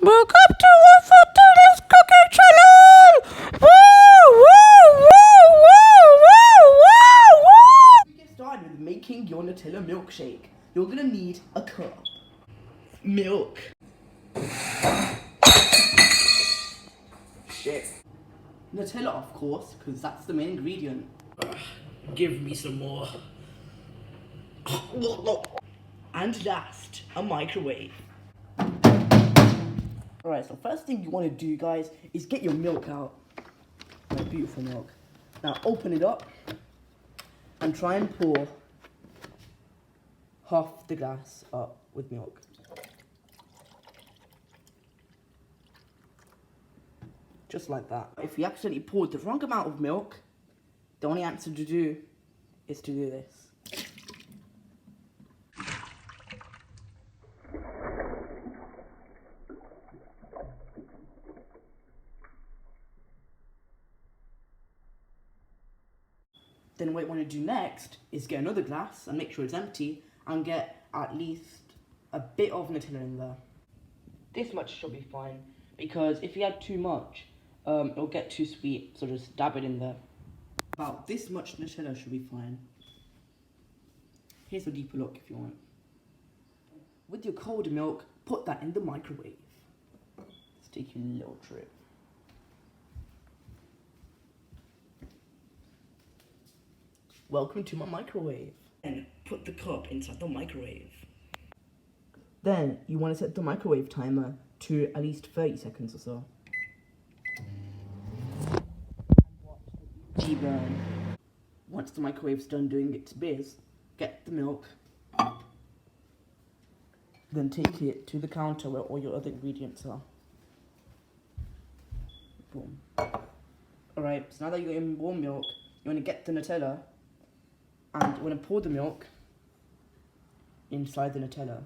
Welcome to our for today's cooking channel! Woo! Woo! Woo! Woo! Woo! Woo! Woo! To get started with making your Nutella milkshake, you're gonna need a cup, milk, shit, Nutella of course, because that's the main ingredient. Give me some more. And last, a microwave. Alright, so first thing you want to do, guys, is get your milk out. My beautiful milk. Now open it up and try and pour half the glass up with milk. Just like that. If you accidentally poured the wrong amount of milk, the only answer to do is to do this. Then what you want to do next is get another glass and make sure it's empty and get at least a bit of Nutella in there. This much should be fine, because if you add too much, it'll get too sweet, so just dab it in there. About this much Nutella should be fine. Here's a deeper look if you want. With your cold milk, put that in the microwave. Let's take you a little trip. Welcome to my microwave. And put the cup inside the microwave. Then you want to set the microwave timer to at least 30 seconds or so. Deburn. Once the microwave's done doing its biz, get the milk. Then take it to the counter where all your other ingredients are. Boom. Alright, so now that you got your warm milk, you want to get the Nutella. And you want to pour the milk inside the Nutella.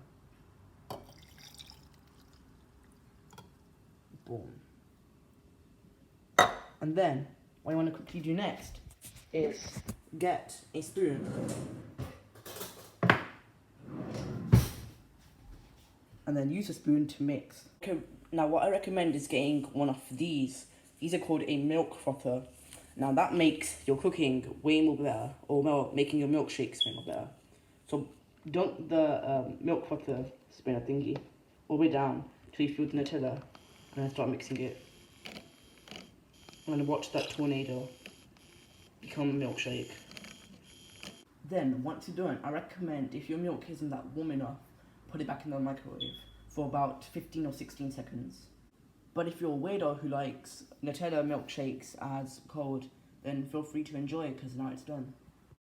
Boom. And then, what you want to quickly do next is get a spoon. And then use a spoon to mix. Okay, now what I recommend is getting one of these. These are called a milk frother. Now that makes your cooking way more better, or well, making your milkshakes way more better. So dunk the milk frother spinner thingy all the way down till you feel the Nutella, and then start mixing it. I'm gonna watch that tornado become a milkshake. Then once you're done, I recommend if your milk isn't that warm enough, put it back in the microwave for about 15 or 16 seconds. But if you're a weirdo who likes Nutella milkshakes as cold, then feel free to enjoy it because now it's done.